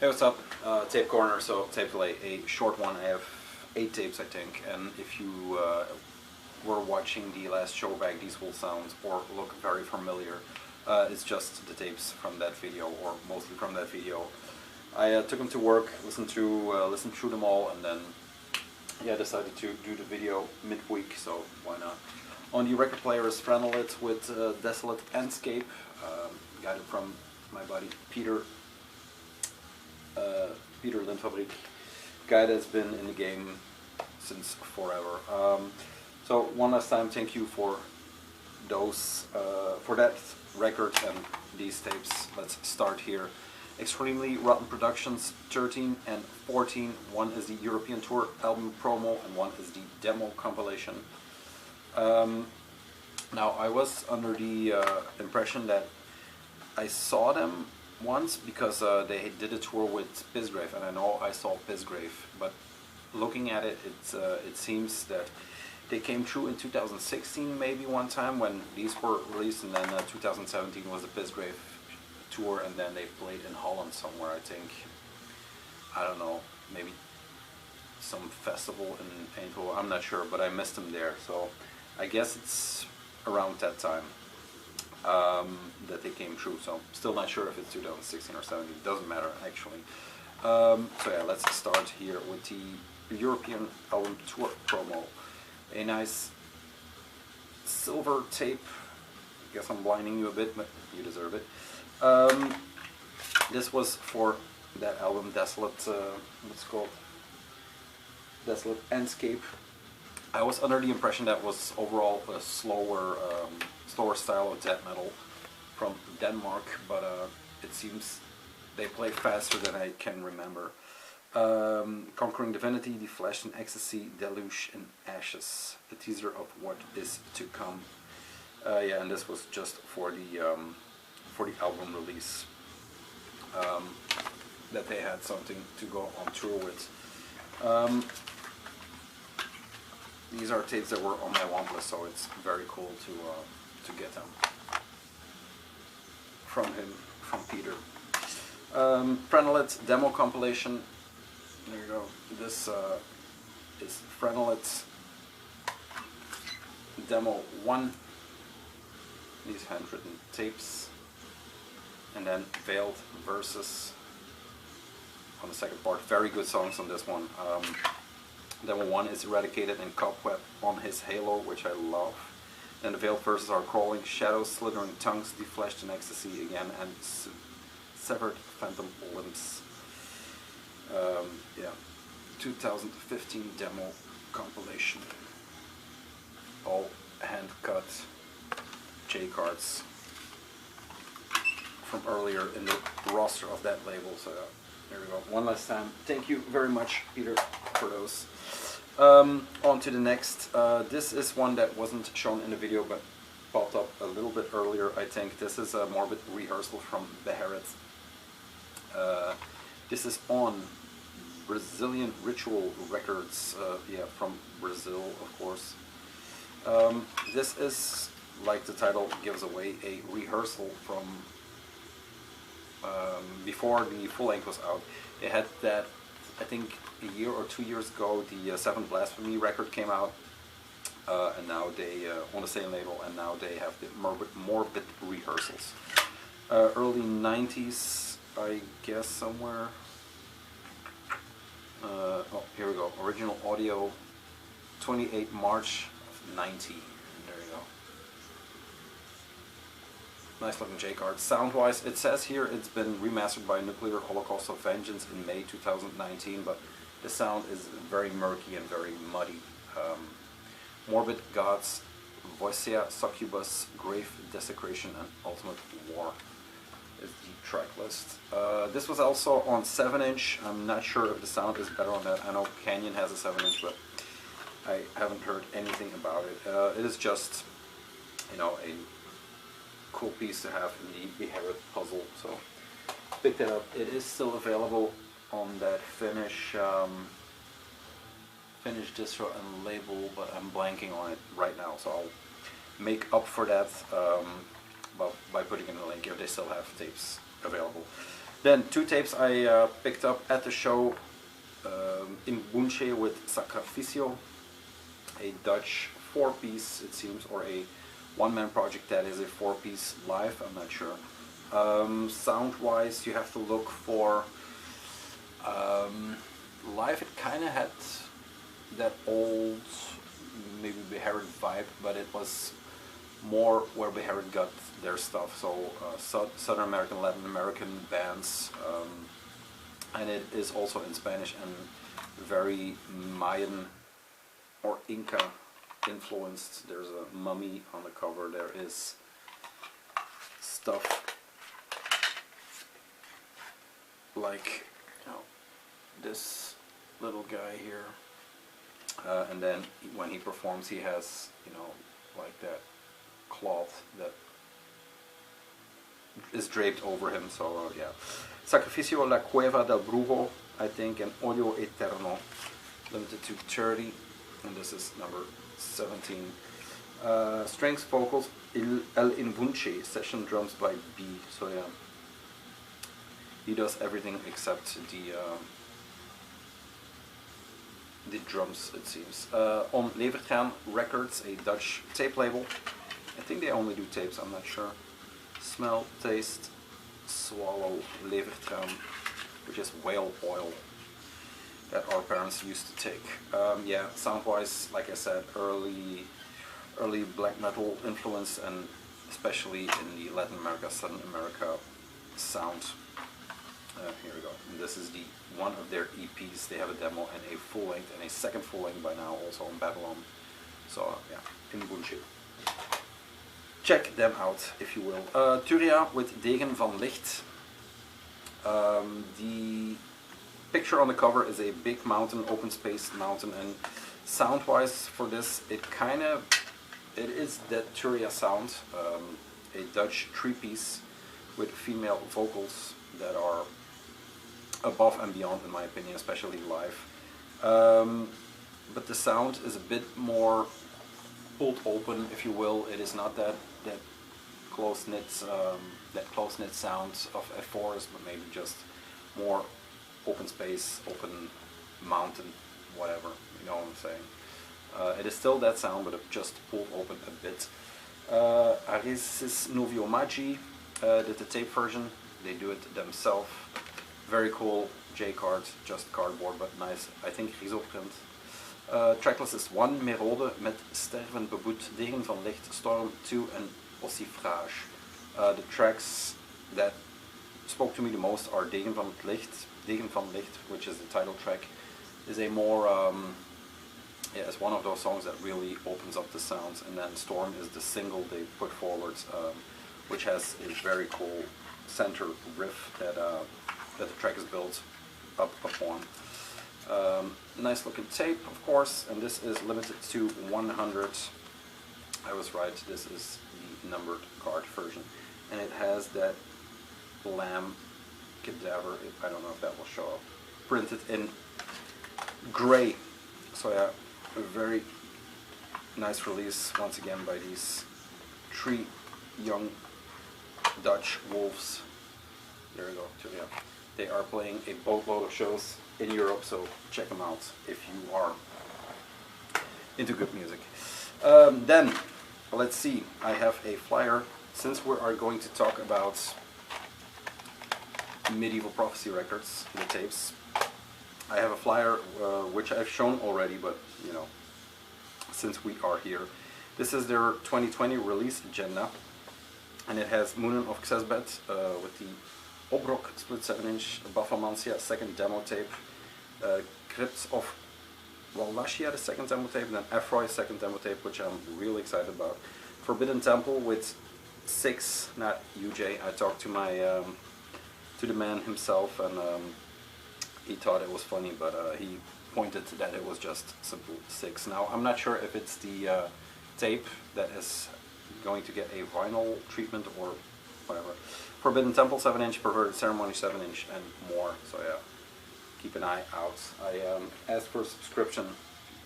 Hey, what's up? Tape corner, so tape delay, a short one. I have 8 tapes, I think, and if you were watching the last Showbag, these will sound or look very familiar. It's just the tapes from that video, or mostly from that video. I took them to work, listened through them all, and then yeah, decided to do the video midweek, so why not? On the record player is Frenelite with Desolate Landscape, got it from my buddy Peter Lindfabrik, guy that's been in the game since forever. So one last time, thank you for those, for that record and these tapes. Let's start here. Extremely Rotten Productions 13 and 14. One is the European Tour album promo and one is the demo compilation. Now I was under the impression that I saw them once because they did a tour with Pisgrave, and I know I saw Pisgrave, but looking at it, it seems that they came through in 2016 maybe one time when these were released, and then 2017 was the Pisgrave tour, and then they played in Holland somewhere, I think. I don't know, maybe some festival in Eindhoven, I'm not sure, but I missed them there, so I guess it's around that time that they came through, so still not sure if it's 2016 or 17, it doesn't matter actually. So yeah, let's start here with the European album tour promo. A nice silver tape. I guess I'm blinding you a bit, but you deserve it. This was for that album, Desolate, what's it called? Desolate Landscape. I was under the impression that was overall a slower style of death metal from Denmark, but it seems they play faster than I can remember. Conquering Divinity, The Flesh and Ecstasy, Deluge and Ashes, the teaser of what is to come. Yeah, and this was just for the album release, that they had something to go on tour with. These are tapes that were on my want list, so it's very cool to get them from him, from Peter. Frenelite demo compilation. There you go. This is Frenelite demo 1. These handwritten tapes, and then Veiled Verses on the second part. Very good songs on this one. Demo 1 is Eradicated and Cobweb on His Halo, which I love. Then the Veiled Verses are Crawling Shadows, Slithering Tongues, Defleshed and Ecstasy again, and Severed Phantom Limbs. Yeah, 2015 demo compilation. All hand-cut J-cards from earlier in the roster of that label. So there we go. One last time. Thank you very much, Peter, for those. On to the next. This is one that wasn't shown in the video but popped up a little bit earlier, I think. This is a Morbid rehearsal from Beherit. This is on Brazilian Ritual Records, yeah, from Brazil, of course. This is, like the title gives away, a rehearsal from before the full length was out. They had that, I think, a year or 2 years ago, the 7 Blasphemy record came out, and now they, on the same label, and now they have the Morbid rehearsals. Early 90s, I guess, somewhere. Oh, here we go. Original audio, 28 March of 90. There you go. Nice looking J-card. Sound-wise, it says here it's been remastered by Nuclear Holocaust of Vengeance in May 2019, but the sound is very murky and very muddy. Morbid Gods, Voicea, Succubus, Grave Desecration, and Ultimate War is the track list. This was also on 7-inch. I'm not sure if the sound is better on that. I know Canyon has a 7-inch, but I haven't heard anything about it. It is just, you know, a cool piece to have in the Beherit puzzle, so pick that up. It is still available on that Finnish distro and label, but I'm blanking on it right now, so I'll make up for that by putting in a link if they still have tapes available. Then 2 tapes I picked up at the show in Bunche with Sacrificio, a Dutch 4-piece it seems, or a one-man project that is a 4-piece live, I'm not sure. Sound-wise you have to look for, live it kind of had that old, maybe Beherit vibe, but it was more where Beherit got their stuff, so Southern American, Latin American bands, and it is also in Spanish and very Mayan or Inca influenced. There's a mummy on the cover, there is stuff like, you know, this little guy here, and then when he performs he has, you know, like that cloth that is draped over him, so yeah. Sacrificio, La Cueva del Brujo, I think, and Odio Eterno, limited to 30, and this is number 17. Strings, vocals, El Invunche, session drums by B, so yeah. He does everything except the drums, it seems. On Levertran Records, a Dutch tape label. I think they only do tapes, I'm not sure. Smell, taste, swallow, Levertran, which is whale oil that our parents used to take. Yeah, sound-wise, like I said, early black metal influence, and especially in the Latin America, Southern America sound. Here we go. And this is the one of their EPs. They have a demo and a full length, and a second full length by now, also on Babylon. So yeah, in Bunche. Check them out if you will. Turia with Degen van Licht. The picture on the cover is a big mountain, open space mountain, and sound-wise for this, it is that Turia sound, a Dutch 3-piece with female vocals that are above and beyond, in my opinion, especially live. But the sound is a bit more pulled open, if you will. It is not that close-knit sound of F4s, but maybe just more open space, open mountain, whatever. You know what I'm saying? It is still that sound, but it just pulled open a bit. Arisis Novio Magi did the tape version. They do it themselves. Very cool. J-card, just cardboard, but nice. I think Riso-print. Tracklist is 1, Merode met Sterven Beboet, Degen van Licht, Storm 2 en Ossifrage. The tracks that spoke to me the most are Degen van Licht, which is the title track, is a more, yeah, it's one of those songs that really opens up the sounds, and then Storm is the single they put forward, which has a very cool center riff that the track is built up upon. Nice looking tape, of course, and this is limited to 100. I was right, this is the numbered card version, and it has that lamb cadaver, I don't know if that will show up, printed in gray. So yeah, a very nice release once again by these 3 young Dutch wolves. There we go, yeah. They are playing a boatload of shows in Europe, so check them out if you are into good music. Then, let's see, I have a flyer. Since we are going to talk about medieval prophecy records, the tapes, I have a flyer which I've shown already, but you know, since we are here. This is their 2020 release agenda, and it has Moonen of XXVIII with the Obrok split 7-inch, Baphomantia second demo tape, Crypts of Wallachia the second demo tape, and then Effroi second demo tape, which I'm really excited about. Forbidden Temple with 6, not UJ. I talked to my to the man himself, and he thought it was funny, but he pointed that it was just simple 6. Now I'm not sure if it's the tape that is going to get a vinyl treatment or whatever. Forbidden Temple 7-inch, Perverted Ceremony 7-inch, and more. So yeah, keep an eye out. I asked for a subscription,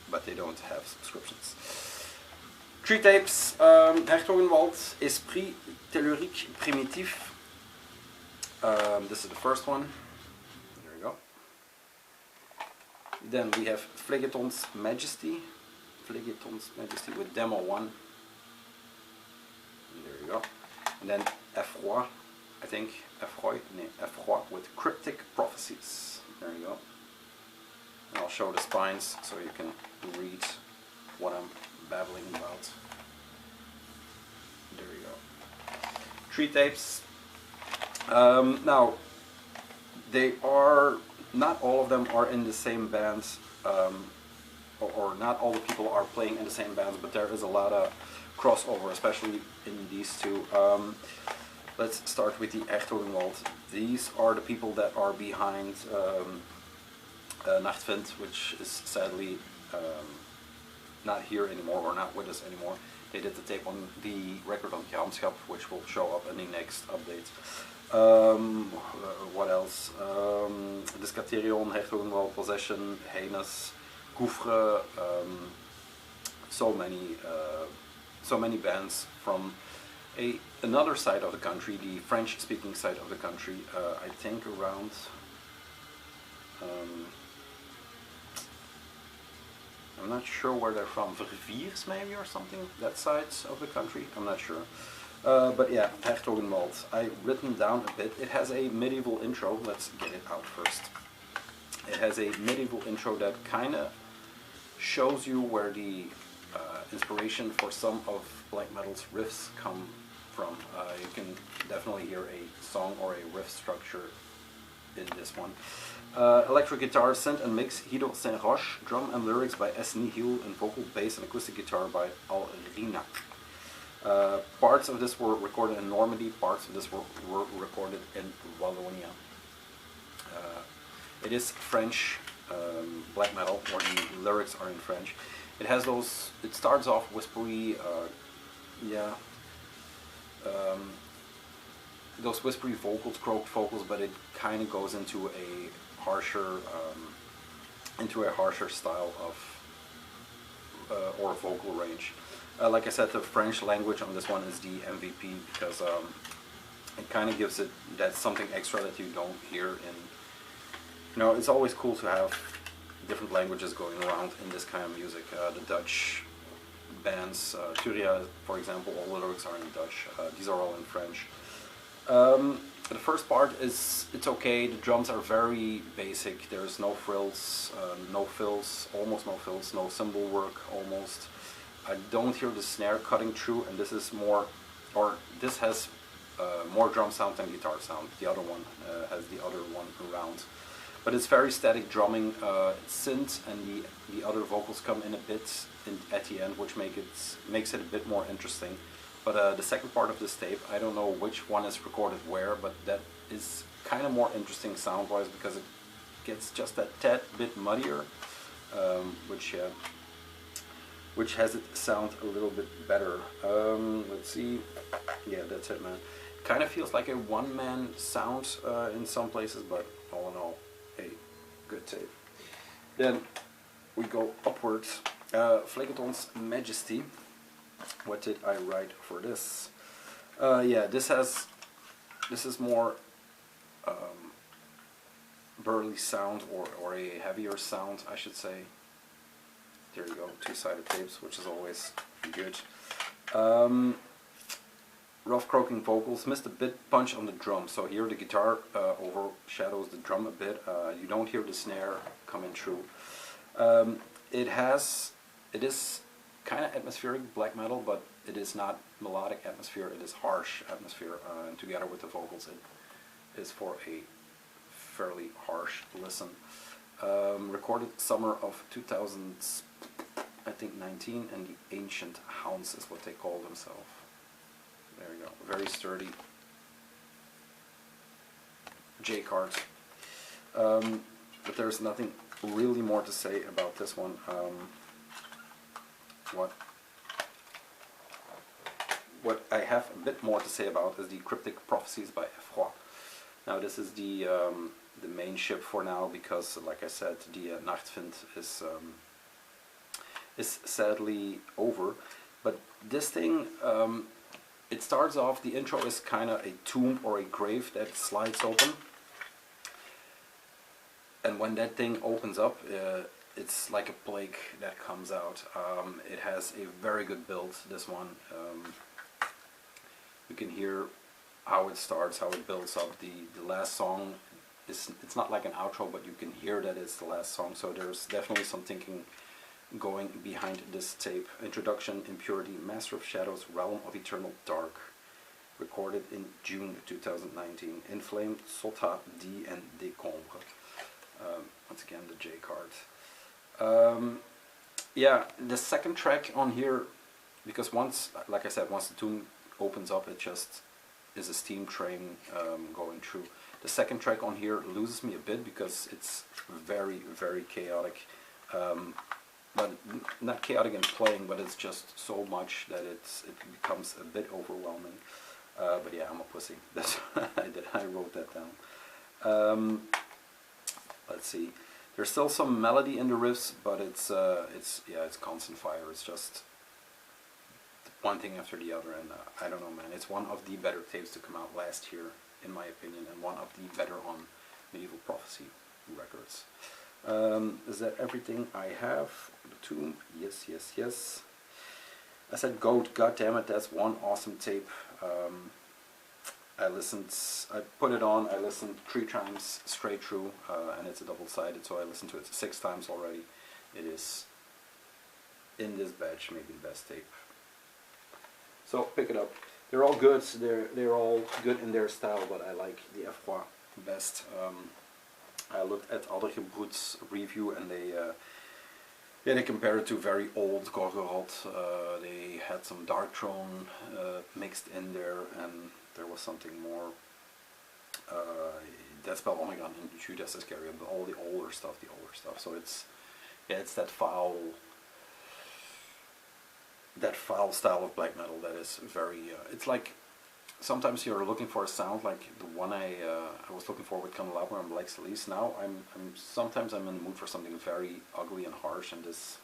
but they don't have subscriptions. 3 tapes: Hertogenwald, Esprit Tellurique Primitif, This is the first one. There we go. Then we have Flakestones Majesty. Flakestones Majesty with Demo 1. There you go. And then Effroi, I think. Effroi with Cryptic Prophecies. There you go. And I'll show the spines so you can read what I'm babbling about. There you go. 3 tapes. Now, they are, not all of them are in the same bands, or not all the people are playing in the same bands, but there is a lot of crossover, especially in these two. Let's start with the XXVIII. These are the people that are behind XXVIII, which is sadly not here anymore, or not with us anymore. They did the tape on the record on Gramschap, which will show up in the next update. What else? Discaterion, XXVIII, Possession, Heinous, Gouffre, so many bands from another side of the country, the French-speaking side of the country. I think around I'm not sure where they're from, Verviers maybe or something, that side of the country, I'm not sure. But yeah, XXVIII. I've written down a bit. It has a medieval intro. Let's get it out first. It has a medieval intro that kind of shows you where the inspiration for some of black metal's riffs come from. You can definitely hear a song or a riff structure in this one. Electric guitar, synth and mix, Guido Saint-Roch. Drum and lyrics by S. Nihil, and vocal, bass and acoustic guitar by Alrina. Parts of this were recorded in Normandy, parts of this were recorded in Wallonia. It is French black metal, or the lyrics are in French. It has those, it starts off whispery, those whispery vocals, croaked vocals, but it kind of goes into a harsher style of or vocal range. Like I said, the French language on this one is the MVP, because it kind of gives it that something extra that you don't hear in. You know, it's always cool to have different languages going around in this kind of music. The Dutch bands, Turia, for example, all the lyrics are in Dutch. These are all in French. The first part is, it's okay. The drums are very basic. There's no frills, no fills, almost no fills, no cymbal work, almost. I don't hear the snare cutting through, and this is more, or this has more drum sound than guitar sound. The other one has the other one around. But it's very static drumming, synth, and the other vocals come in a bit at the end, which makes it a bit more interesting. But the second part of this tape, I don't know which one is recorded where, but that is kind of more interesting sound-wise, because it gets just that tad bit muddier, which has it sound a little bit better. Let's see. Yeah, that's it, man. Kind of feels like a one-man sound in some places, but all in all, a good tape. Then we go upwards. Flakestones Majesty. What did I write for this? Yeah, this is more burly sound, or a heavier sound, I should say. There you go, 2-sided tapes, which is always good. Rough croaking vocals, missed a bit punch on the drum, so here the guitar overshadows the drum a bit. You don't hear the snare coming through. It is kind of atmospheric black metal, but it is not melodic atmosphere, it is harsh atmosphere, and together with the vocals it is for a fairly harsh listen. Recorded summer of 2000, I think 19, and the Ancient Hounds is what they call themselves. There you go, very sturdy J card. But there's nothing really more to say about this one. What I have a bit more to say about is the Cryptic Prophecies by Effroi. Now this is the main ship for now, because, like I said, the XXVIII is sadly over. But this thing, it starts off, the intro is kind of a tomb or a grave that slides open. And when that thing opens up, it's like a plague that comes out. It has a very good build, this one. You can hear how it starts, how it builds up. The last song, it's not like an outro, but you can hear that it's the last song. So there's definitely some thinking going behind this tape. Introduction, Impurity, Master of Shadows, Realm of Eternal Dark. Recorded in June 2019. Inflamed, Sota, D, and Décombre. Once again, the J card. Yeah, the second track on here, because once, like I said, once the tune opens up, it just is a steam train going through. The second track on here loses me a bit because it's very, very chaotic. But not chaotic in playing, but it's just so much that it becomes a bit overwhelming. But yeah, I'm a pussy. That's what I did. I wrote that down. Let's see. There's still some melody in the riffs, but it's constant fire. It's just one thing after the other, and I don't know, man. It's one of the better tapes to come out last year, in my opinion, and one of the better on Medieval Prophecy records. Is that everything I have? The Tomb? Yes, yes, yes. I said Goat, goddammit, that's one awesome tape. I put it on, I listened 3 times straight through, and it's a double-sided, so I listened to it 6 times already. It is, in this batch, maybe the best tape. So, pick it up. They're all good, they're all good in their style, but I like the Effroi best. I looked at Aldergebroed's review, and they compare it to very old Gorgoroth. They had some Dark Throne mixed in there, and there was something more. That spelled Omega and Judas Iscariot, but all the older stuff. So it's that foul style of black metal that is very. It's like sometimes you're looking for a sound like the one I was looking for with Candelabra and Black Celeste. Now sometimes I'm in the mood for something very ugly and harsh, and this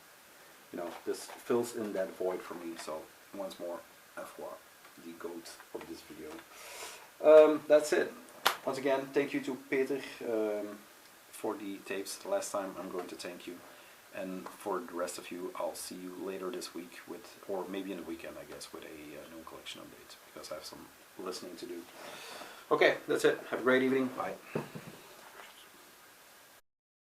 fills in that void for me. So once more, Effroi, the goat of this video. That's it. Once again, thank you to Peter for the tapes. The last time, I'm going to thank you. And for the rest of you, I'll see you later this week or maybe in the weekend, I guess, with a new collection update, because I have some listening to do. Okay, that's it. Have a great evening. Bye.